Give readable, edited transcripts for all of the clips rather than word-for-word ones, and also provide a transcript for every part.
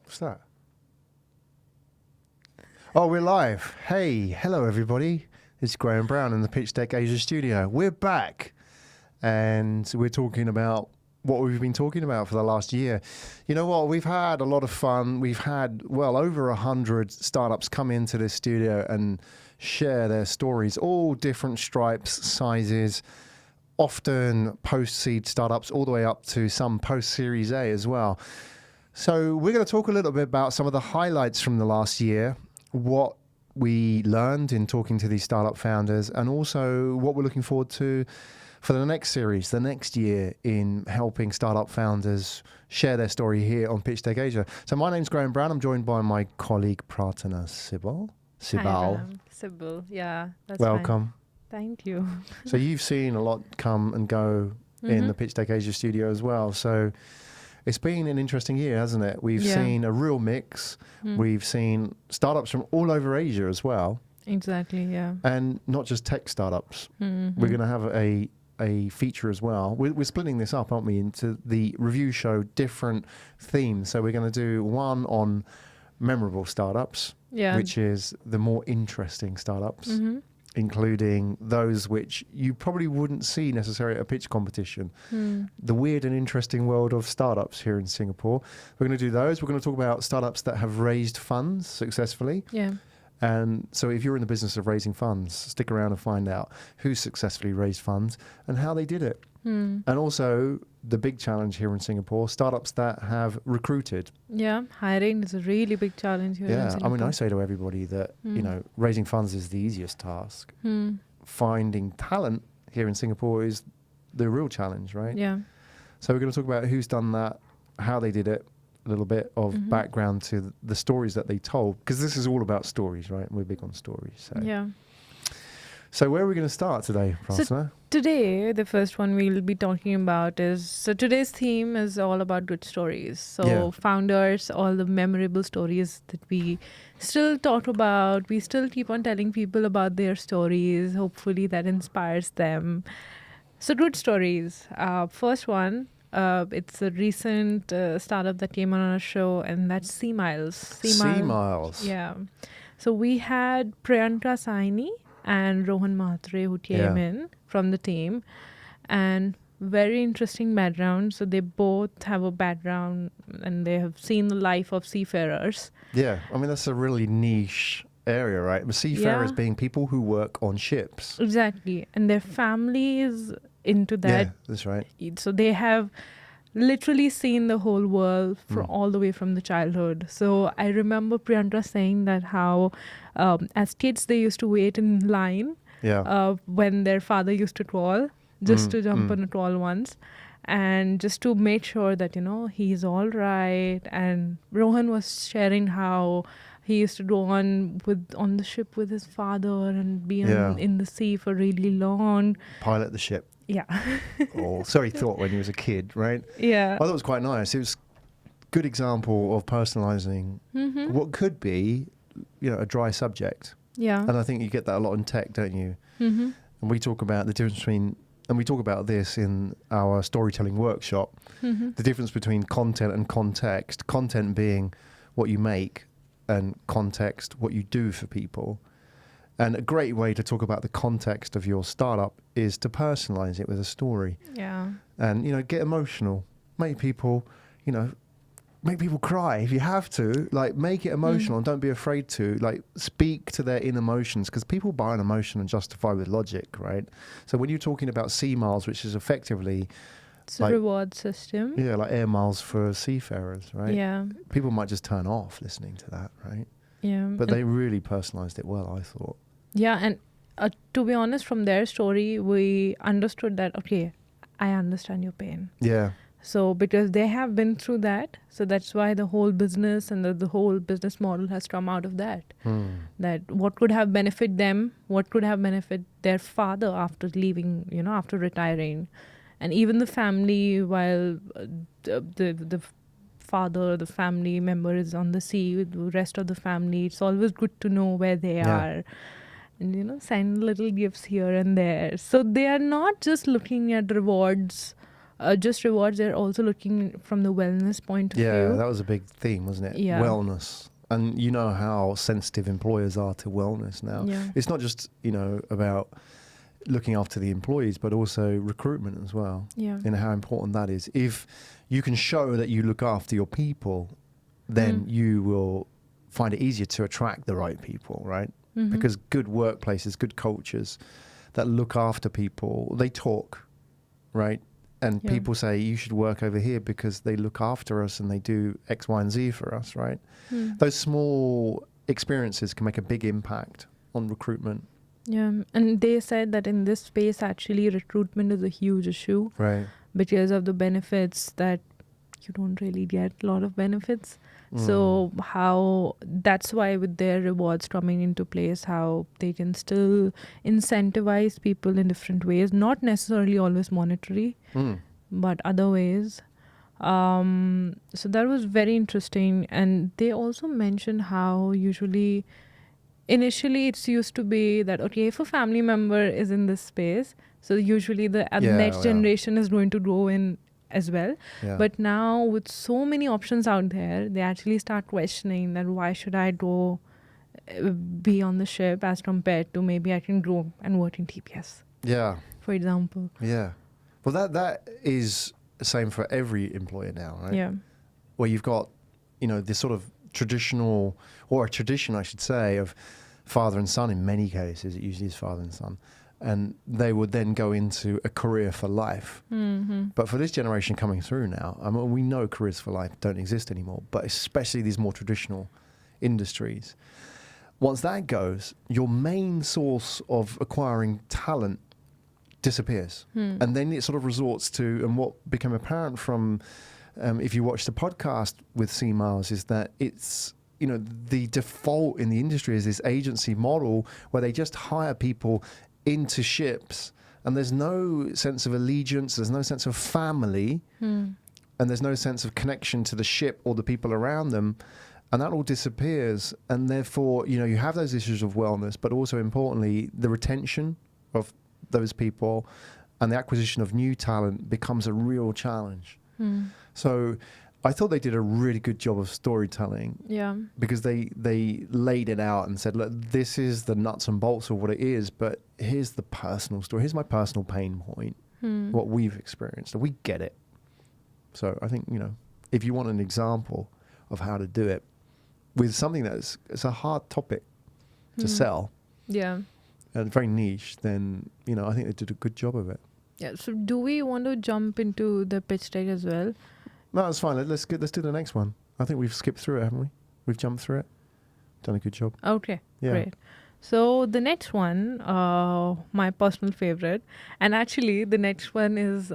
What's that? Oh, we're live. Hey, hello everybody. It's Graham Brown in the Pitchdeck Asia studio. We're back and we're talking about what we've been talking about for the last year. You know what? We've had a lot of fun. We've had, well, over 100 startups come into this studio and share their stories, all different stripes, sizes, often post-seed startups, all the way up to some post-Series A as well. So we're going to talk a little bit about some of the highlights from the last year, what we learned in talking to these startup founders, and also what we're looking forward to for the next series, the next year, in helping startup founders share their story here on Pitchdeck Asia. So my name's Graham Brown. I'm joined by my colleague, Pratana Sibal. Hi, Sybil. Yeah, that's Welcome. Fine. Thank you. So you've seen a lot come and go in the Pitchdeck Asia studio as well. So it's been an interesting year, hasn't it? We've seen a real mix. We've seen startups from all over Asia as well. Exactly, yeah. And not just tech startups. We're going to have a feature as well. We're splitting this up, aren't we, into the review show, different themes. So we're going to do one on memorable startups, which is the more interesting startups, including those which you probably wouldn't see necessarily at a pitch competition. The weird and interesting world of startups here in Singapore. We're going to do those. We're going to talk about startups that have raised funds successfully. Yeah. And so if you're in the business of raising funds, stick around and find out who successfully raised funds and how they did it. And also the big challenge here in Singapore, startups that have recruited. Yeah, hiring is a really big challenge here in Singapore. I mean, I say to everybody that, you know, raising funds is the easiest task. Finding talent here in Singapore is the real challenge, right? Yeah. So we're going to talk about who's done that, how they did it, a little bit of background to the stories that they told, because this is all about stories, right? We're big on stories. So. Yeah. So where are we going to start today, Prasna? So today, the first one we'll be talking about is, so today's theme is all about good stories. So founders, all the memorable stories that we still talk about. We still keep on telling people about their stories. Hopefully that inspires them. So good stories. First one, it's a recent startup that came on our show, and that's Seamiles. Seamiles. Yeah. So we had Priyanka Saini and Rohan Mahatre who came in from the team, and very interesting background. So they both have a background and they have seen the life of seafarers. Yeah, I mean, that's a really niche area, right? Seafarers being people who work on ships. Exactly. And their family is into that. Yeah, that's right. So they have literally seen the whole world from all the way from the childhood. So I remember Priyanka saying that how as kids they used to wait in line when their father used to trawl, just to jump on a trawl once, and just to make sure that, you know, he's all right. And Rohan was sharing how he used to go on the ship with his father and be in the sea for really long. Pilot the ship. Yeah. Or so he thought when he was a kid, right? Yeah. I thought it was quite nice. It was a good example of personalizing what could be, you know, a dry subject. Yeah. And I think you get that a lot in tech, don't you? And we talk about the difference between, and we talk about this in our storytelling workshop, the difference between content and context. Content being what you make, and context, what you do for people. And a great way to talk about the context of your startup is to personalize it with a story. Yeah. And, you know, get emotional. Make people, you know, make people cry if you have to. Like, make it emotional and don't be afraid to. Like, speak to their inner emotions, because people buy an emotion and justify with logic, right? So when you're talking about Seamiles, which is effectively... It's a reward system. Yeah, like air miles for seafarers, right? Yeah. People might just turn off listening to that, right? Yeah. But they really personalized it well, I thought. Yeah, and to be honest, from their story, we understood that, okay, I understand your pain. Yeah. So because they have been through that, so that's why the whole business and the whole business model has come out of that. That what could have benefited them, what could have benefited their father after leaving, you know, after retiring. And even the family, while the father, the family member is on the sea with the rest of the family, it's always good to know where they are. And, you know, send little gifts here and there. So they are not just looking at rewards just rewards, they're also looking from the wellness point of Yeah, view. that was a big theme, wasn't it? Yeah. Wellness. And you know how sensitive employers are to wellness now. Yeah. It's not just, about looking after the employees, but also recruitment as well. Yeah. And how important that is. If you can show that you look after your people, then you will find it easier to attract the right people, right? Mhm. Because good workplaces, good cultures that look after people, they talk, right? And Yeah. people say, you should work over here because they look after us and they do X, Y, and Z for us, right? Those small experiences can make a big impact on recruitment. Yeah, and they said that in this space, actually, recruitment is a huge issue Right. because of the benefits that you don't really get a lot of benefits. So how that's why with their rewards coming into place, how they can still incentivize people in different ways, not necessarily always monetary, but other ways. So that was very interesting. And they also mentioned how initially it's used to be that, okay, if a family member is in this space, so usually the next generation is going to grow in as well. Yeah. But now with so many options out there, they actually start questioning that why should I go be on the ship as compared to maybe I can grow and work in TPS, Yeah. for example. Yeah. Well, that is the same for every employer now, right? Yeah. Where you've got, this sort of traditional, or a tradition, I should say, of father and son. In many cases, it usually is father and son. And they would then go into a career for life. Mm-hmm. But for this generation coming through now, I mean, we know careers for life don't exist anymore, but especially these more traditional industries. Once that goes, your main source of acquiring talent disappears. And then it sort of resorts to, and what became apparent from, if you watch the podcast with Seamiles, is that it's, the default in the industry is this agency model where they just hire people into ships, and there's no sense of allegiance, there's no sense of family, and there's no sense of connection to the ship or the people around them, and that all disappears. And therefore, you have those issues of wellness, but also importantly, the retention of those people and the acquisition of new talent becomes a real challenge. So I thought they did a really good job of storytelling. Yeah. Because they laid it out and said, look, this is the nuts and bolts of what it is, but here's the personal story. Here's my personal pain point, what we've experienced, and we get it. So I think, if you want an example of how to do it with something it's a hard topic to sell, Yeah. and very niche, then, I think they did a good job of it. Yeah. So do we want to jump into the pitch deck as well? No, that's fine. Let's do the next one. I think we've skipped through it, haven't we? We've jumped through it. Done a good job. Okay, Yeah. great. So the next one, my personal favorite, and actually the next one is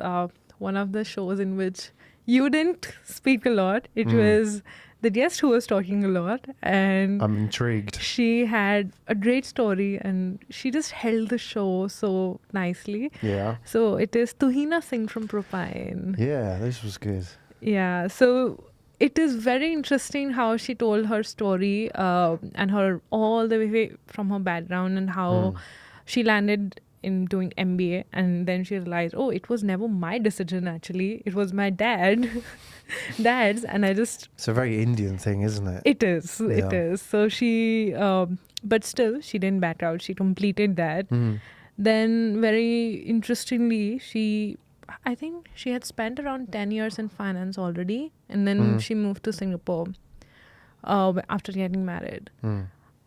one of the shows in which you didn't speak a lot. It was the guest who was talking a lot, and I'm intrigued. she had a great story, and she just held the show so nicely. Yeah. So it is Tuhina Singh from Propine. Yeah, this was good. Yeah, so it is very interesting how she told her story and her all the way from her background and how she landed in doing MBA, and then she realized, oh, it was never my decision actually. It was my dad's, and I just... It's a very Indian thing, isn't it? It is. So she, but still, she didn't back out. She completed that. Then very interestingly, I think she had spent around 10 years in finance already, and then she moved to Singapore after getting married.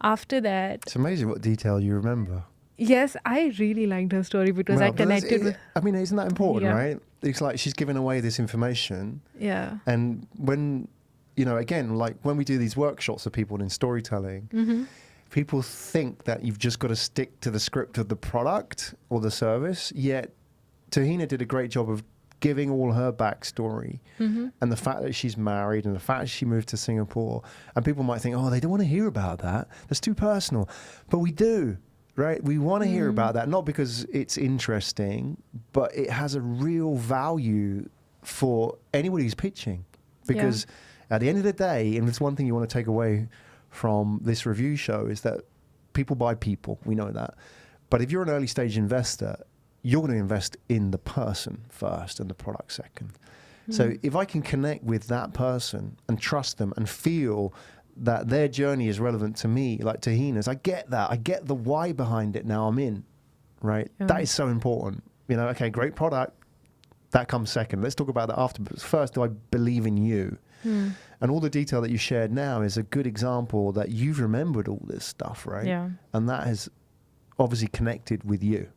After that... It's amazing what detail you remember. Yes, I really liked her story because I connected with... I mean, isn't that important, Yeah. right? It's like she's giving away this information. Yeah. And when, again, like when we do these workshops with people in storytelling, people think that you've just got to stick to the script of the product or the service, yet Tuhina did a great job of giving all her backstory and the fact that she's married and the fact that she moved to Singapore. And people might think, oh, they don't want to hear about that. That's too personal. But we do, right? We want to hear about that, not because it's interesting, but it has a real value for anybody who's pitching. Because at the end of the day, and it's one thing you want to take away from this review show, is that people buy people. We know that. But if you're an early stage investor, you're going to invest in the person first and the product second. So if I can connect with that person and trust them and feel that their journey is relevant to me, like Tahina's, I get that. I get the why behind it now I'm in, right? Yeah. That is so important. You know, okay, great product. That comes second. Let's talk about that after. But first, do I believe in you? And all the detail that you shared now is a good example that you've remembered all this stuff, right? Yeah. And that has obviously connected with you.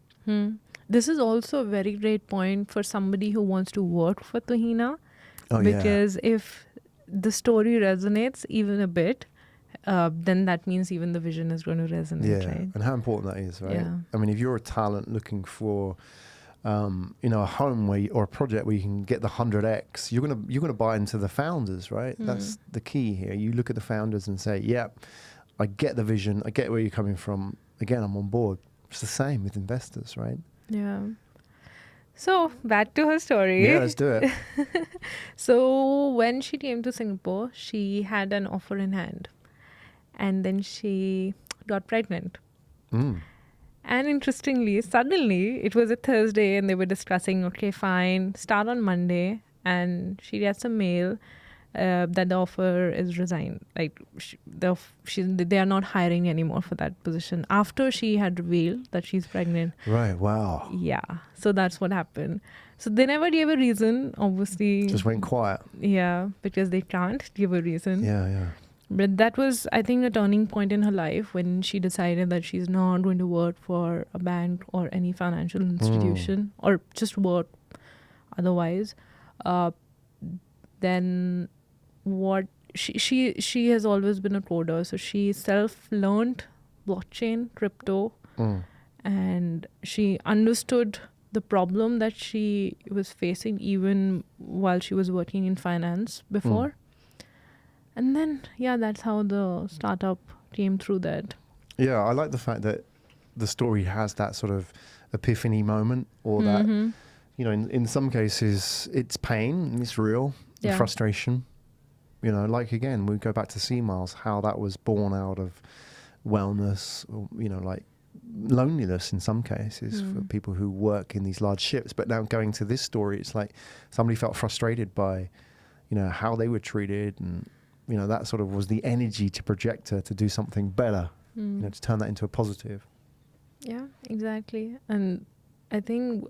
This is also a very great point for somebody who wants to work for Tahina. Oh, yeah. Because if the story resonates even a bit, then that means even the vision is going to resonate, Yeah, right? and how important that is, right? Yeah. I mean, if you're a talent looking for, a home or a project where you can get the 100x, you're gonna buy into the founders, right? That's the key here. You look at the founders and say, "Yeah, I get the vision. I get where you're coming from. Again, I'm on board." It's the same with investors, right? Yeah. So back to her story. Yeah, let's do it. So when she came to Singapore, she had an offer in hand, and then she got pregnant. And interestingly, suddenly, it was a Thursday and they were discussing, okay, fine, start on Monday. And she gets a mail that the offer is resigned. Like, they are not hiring anymore for that position after she had revealed that she's pregnant. Right, wow. Yeah. So that's what happened. So they never gave a reason, obviously. Just went quiet. Yeah, because they can't give a reason. Yeah. But that was, I think, a turning point in her life when she decided that she's not going to work for a bank or any financial institution or just work otherwise. Then what she has always been a coder, so she self-learned blockchain, crypto, and she understood the problem that she was facing even while she was working in finance before. And then, that's how the startup came through that. Yeah, I like the fact that the story has that sort of epiphany moment, or that, in some cases, it's pain, it's real, frustration. Like, again, we go back to Seamiles, how that was born out of wellness, or, like loneliness in some cases for people who work in these large ships. But now going to this story, it's like somebody felt frustrated by, how they were treated, and that sort of was the energy to project her to do something better, to turn that into a positive. Yeah, exactly. And I think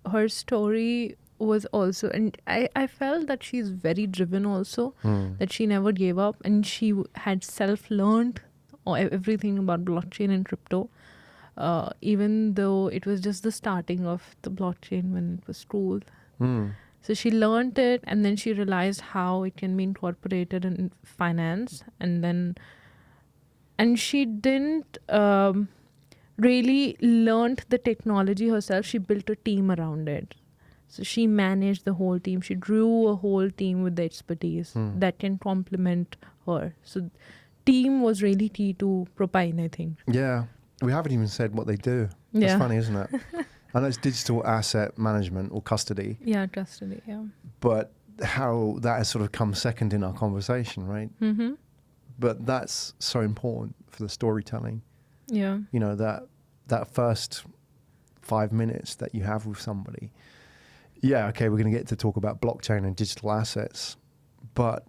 her story was also, and I felt that she's very driven also, that she never gave up, and she had self-learned everything about blockchain and crypto, even though it was just the starting of the blockchain when it was school. So she learned it, and then she realized how it can be incorporated in finance. And she didn't really learned the technology herself. She built a team around it. So she managed the whole team. She drew a whole team with the expertise that can complement her. So team was really key to Propine, I think. Yeah. We haven't even said what they do. That's funny, isn't it? I know it's digital asset management or custody. Yeah, custody, yeah. But how that has sort of come second in our conversation, right? But that's so important for the storytelling. Yeah. That first 5 minutes that you have with somebody. Yeah, okay, we're going to get to talk about blockchain and digital assets. But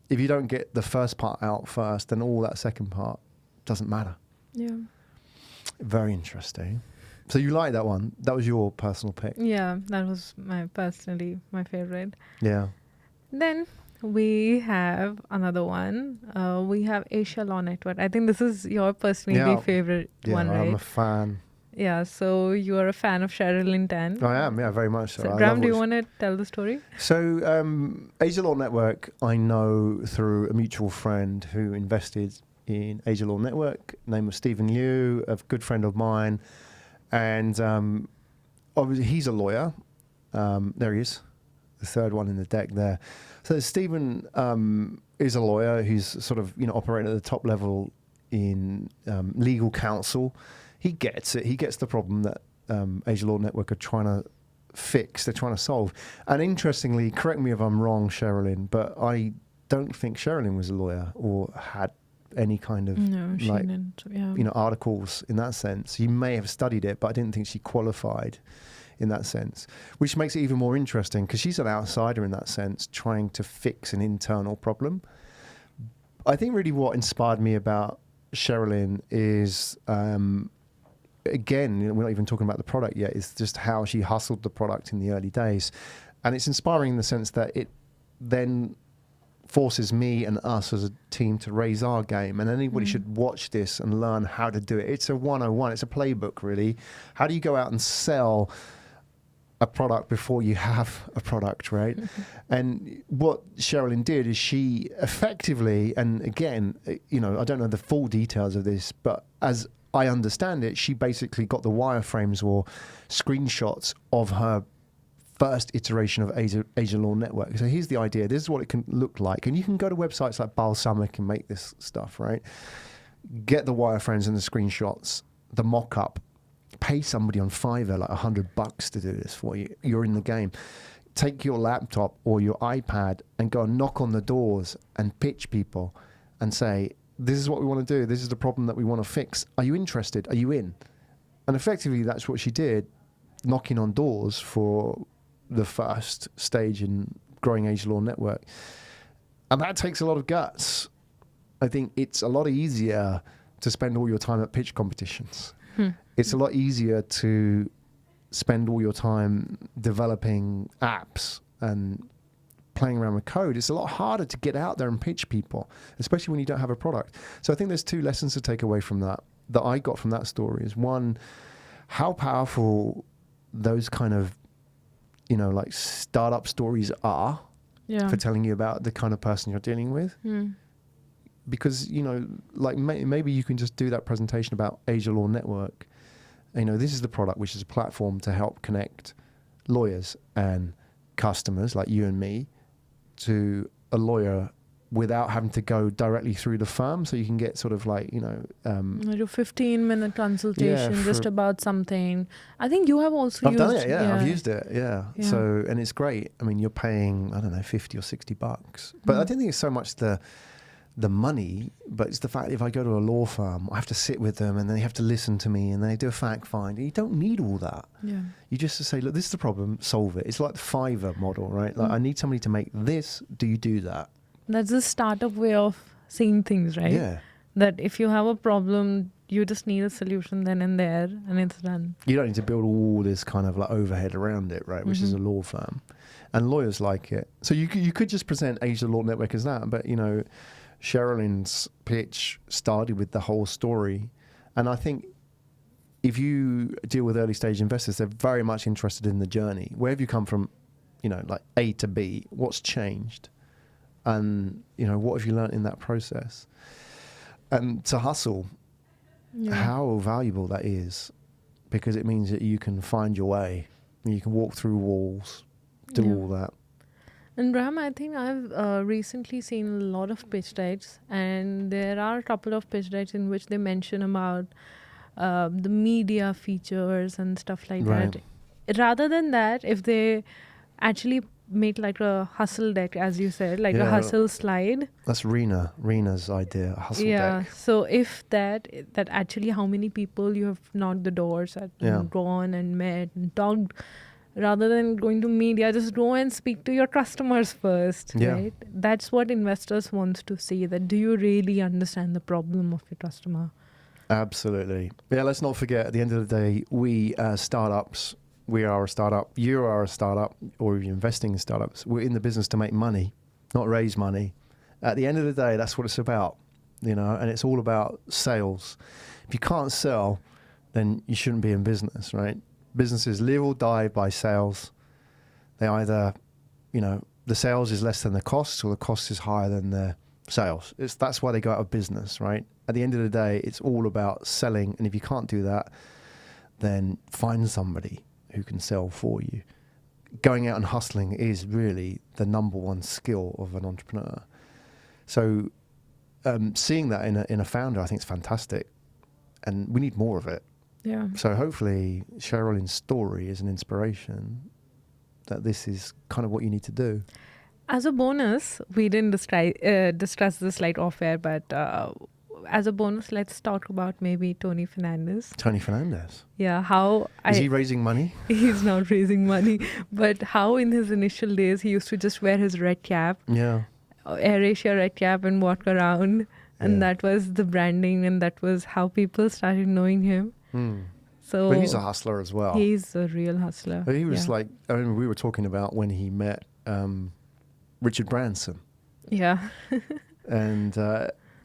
if you don't get the first part out first, then all that second part doesn't matter. Yeah. Very interesting. So you like that one? That was your personal pick? Yeah, that was my favorite. Yeah. Then we have another one. We have Asia Law Network. I think this is your personally favorite one, right? Yeah, I'm a fan. Yeah, so you are a fan of Sherilyn Tan. I am, yeah, very much so. So Graham, do you want to tell the story? So Asia Law Network, I know through a mutual friend who invested in Asia Law Network, name of Stephen Liu, a good friend of mine. And obviously he's a lawyer. There he is, the third one in the deck there. So Stephen is a lawyer who's sort of, operating at the top level in legal counsel. He gets it. He gets the problem that Asia Law Network are trying to fix. They're trying to solve. And interestingly, correct me if I'm wrong, Sherilyn, but I don't think Sherilyn was a lawyer or had any kind of didn't. Yeah. Articles in that sense. You may have studied it, but I didn't think she qualified in that sense, which makes it even more interesting because she's an outsider in that sense, trying to fix an internal problem. I think really what inspired me about Sherilyn is, again, we're not even talking about the product yet, it's just how she hustled the product in the early days. And it's inspiring in the sense that it then forces me and us as a team to raise our game, and anybody should watch this and learn how to do it. It's a 101, it's a playbook really. How do you go out and sell a product before you have a product, right? And what Sherilyn did is she effectively, and again, you know, I don't know the full details of this, but as I understand it, she basically got the wireframes or screenshots of her first iteration of Asia Law Network. So here's the idea. This is what it can look like. And you can go to websites like Balsamic and make this stuff, right? Get the wireframes and the screenshots, the mock-up, pay somebody on Fiverr like $100 to do this for you. You're in the game. Take your laptop or your iPad and go and knock on the doors and pitch people and say, this is what we want to do. This is the problem that we want to fix. Are you interested? Are you in? And effectively, that's what she did, knocking on doors for the first stage in growing Asia Law Network. And that takes a lot of guts. I think it's a lot easier to spend all your time at pitch competitions. It's a lot easier to spend all your time developing apps and playing around with code. It's a lot harder to get out there and pitch people, especially when you don't have a product. So I think there's two lessons to take away from that I got from that story. Is one, how powerful those kind of, you know, like startup stories are for telling you about the kind of person you're dealing with. Because, you know, like maybe you can just do that presentation about Asia Law Network. You know, this is the product, which is a platform to help connect lawyers and customers like you and me to a lawyer without having to go directly through the firm. So you can get sort of like, you know... do 15-minute consultation just about something. I think you have also used it. I've done it, yeah. I've used it, yeah. So, and it's great. I mean, you're paying, I don't know, $50 or $60. But I don't think it's so much the money, but it's the fact if I go to a law firm, I have to sit with them and they have to listen to me and they do a fact find. You don't need all that. You just say, look, this is the problem, solve it. It's like the Fiverr model, right? Like, I need somebody to make this. Do you do that? That's the startup way of seeing things, right? Yeah. That if you have a problem, you just need a solution then and there, and it's done. You don't need to build all this kind of like overhead around it, right? Which is a law firm. And lawyers like it. So you could just present Asia Law Network as that, but, you know, Sherilyn's pitch started with the whole story. And I think if you deal with early stage investors, they're very much interested in the journey. Where have you come from, you know, like A to B? What's changed? And, you know, what have you learned in that process? And to hustle, how valuable that is, because it means that you can find your way. You can walk through walls, do all that. And Ram, I think I've recently seen a lot of pitch decks, and there are a couple of pitch decks in which they mention about the media features and stuff like that. Rather than that, if they actually make like a hustle deck, as you said, like a hustle slide. That's Rena's idea, a hustle deck. So if that actually how many people you have knocked the doors at and gone and met and talked, rather than going to media, just go and speak to your customers first, right? That's what investors want to see, that do you really understand the problem of your customer? Absolutely. Yeah, let's not forget, at the end of the day, we as startups, we are a startup, you are a startup, or you're investing in startups. We're in the business to make money, not raise money. At the end of the day, that's what it's about, you know, and it's all about sales. If you can't sell, then you shouldn't be in business, right? Businesses live or die by sales. They either, you know, the sales is less than the costs or the cost is higher than the sales. That's why they go out of business, right? At the end of the day, it's all about selling. And if you can't do that, then find somebody who can sell for you. Going out and hustling is really the number one skill of an entrepreneur. So seeing that in a founder, I think is fantastic. And we need more of it. Yeah. So hopefully Sherilyn's story is an inspiration that this is kind of what you need to do. As a bonus, we didn't discuss this like off air, but as a bonus, let's talk about maybe Tony Fernandez. Tony Fernandez. Yeah, how Is he raising money? he's not raising money, but how in his initial days he used to just wear his red cap, Yeah. AirAsia red cap, and walk around, and that was the branding, and that was how people started knowing him. So But he's a hustler as well. He's a real hustler. But he was like, I mean, we were talking about when he met Richard Branson. Yeah. And,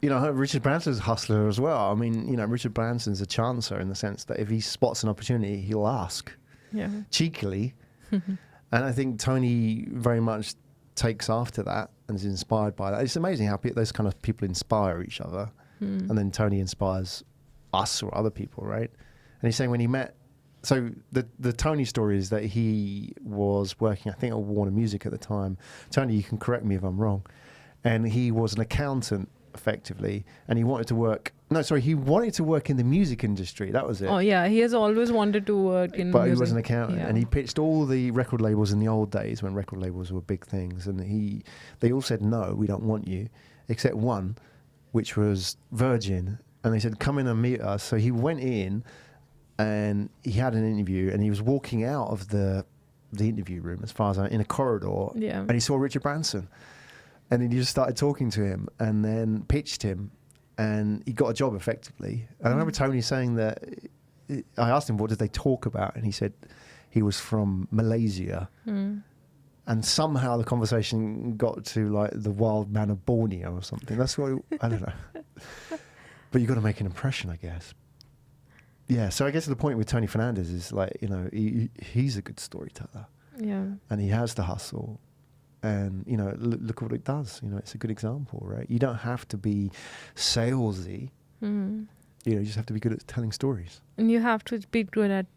Richard Branson's a hustler as well. I mean, Richard Branson's a chancer in the sense that if he spots an opportunity, he'll ask cheekily. And I think Tony very much takes after that and is inspired by that. It's amazing how those kind of people inspire each other. And then Tony inspires us or other people, right? And he's saying when he met, so the Tony story is that he was working, I think, at Warner Music at the time. Tony, you can correct me if I'm wrong. And he was an accountant, effectively, and he wanted to work in the music industry. That was it. Oh, yeah. He has always wanted to work in But music. he was an accountant, and he pitched all the record labels in the old days when record labels were big things. And they all said, no, we don't want you, except one, which was Virgin. And they said, come in and meet us. So he went in, and he had an interview, and he was walking out of the interview room, as far as in a corridor, and he saw Richard Branson. And then he just started talking to him and then pitched him, and he got a job effectively. And I remember Tony saying that, I asked him, what did they talk about? And he said he was from Malaysia. And somehow the conversation got to like the wild man of Borneo or something. That's what, I don't know. But you've got to make an impression, I guess. Yeah, so I guess the point with Tony Fernandez is like, he's a good storyteller. Yeah. And he has the hustle. And, look at what it does. It's a good example, right? You don't have to be salesy. You just have to be good at telling stories. And you have to be good at,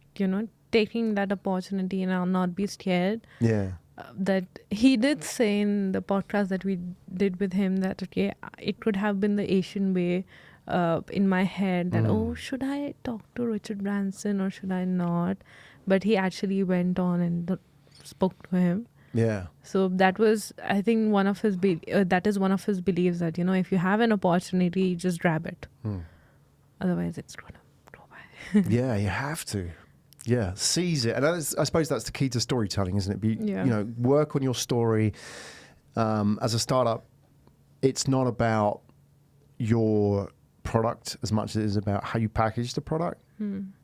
taking that opportunity and not be scared. Yeah. That he did say in the podcast that we did with him that, okay, it could have been the Asian way in my head that, should I talk to Richard Branson or should I not? But he actually went on and spoke to him. Yeah. So that was, I think, one of his that is one of his beliefs that, if you have an opportunity, just grab it. Otherwise, it's going to go by. Yeah, you have to. Yeah, seize it. And I suppose that's the key to storytelling, isn't it? Work on your story. As a startup, it's not about your product as much as it is about how you package the product.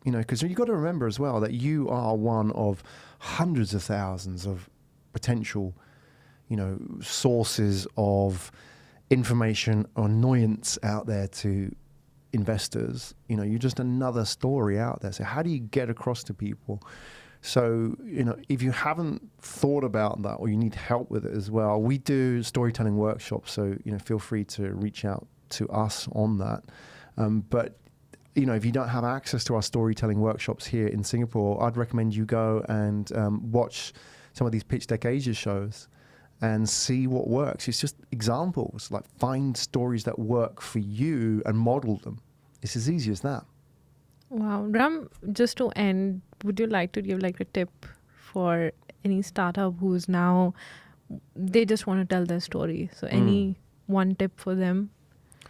Because you've got to remember as well that you are one of hundreds of thousands of potential, sources of information or annoyance out there to investors. You're just another story out there. So how do you get across to people? So, if you haven't thought about that or you need help with it as well, we do storytelling workshops. So, feel free to reach out to us on that. But if you don't have access to our storytelling workshops here in Singapore, I'd recommend you go and watch some of these Pitchdeck Asia shows and see what works. It's just examples, like find stories that work for you and model them. It's as easy as that. Wow. Ram, just to end, would you like to give like a tip for any startup who's now, they just want to tell their story? So any one tip for them?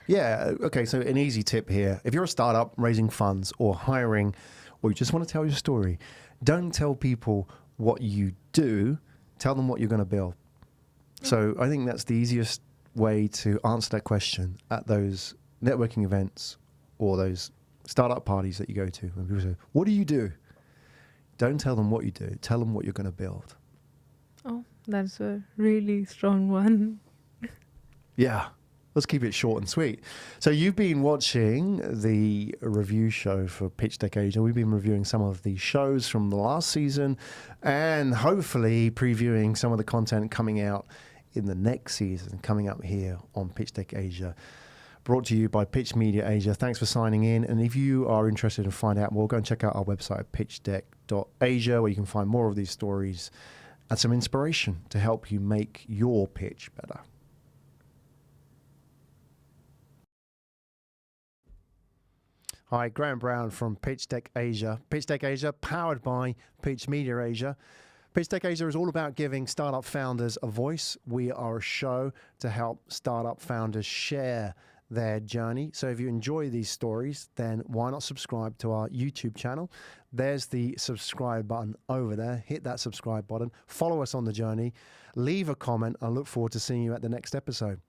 Yeah. Okay. So an easy tip here. If you're a startup raising funds or hiring, or you just want to tell your story, don't tell people what you do, tell them what you're going to build. So I think that's the easiest way to answer that question at those networking events or those startup parties that you go to. When people say, what do you do? Don't tell them what you do. Tell them what you're going to build. Oh, that's a really strong one. Yeah. Let's keep it short and sweet. So you've been watching the review show for Pitchdeck Asia. We've been reviewing some of the shows from the last season and hopefully previewing some of the content coming out in the next season, coming up here on Pitchdeck Asia. Brought to you by Pitch Media Asia. Thanks for signing in. And if you are interested in finding out more, go and check out our website, pitchdeck.asia, where you can find more of these stories and some inspiration to help you make your pitch better. Hi, Graham Brown from Pitchdeck Asia. Pitchdeck Asia, powered by Pitch Media Asia. Pitchdeck Asia is all about giving startup founders a voice. We are a show to help startup founders share their journey. So if you enjoy these stories, then why not subscribe to our YouTube channel? There's the subscribe button over there. Hit that subscribe button. Follow us on the journey. Leave a comment. I look forward to seeing you at the next episode.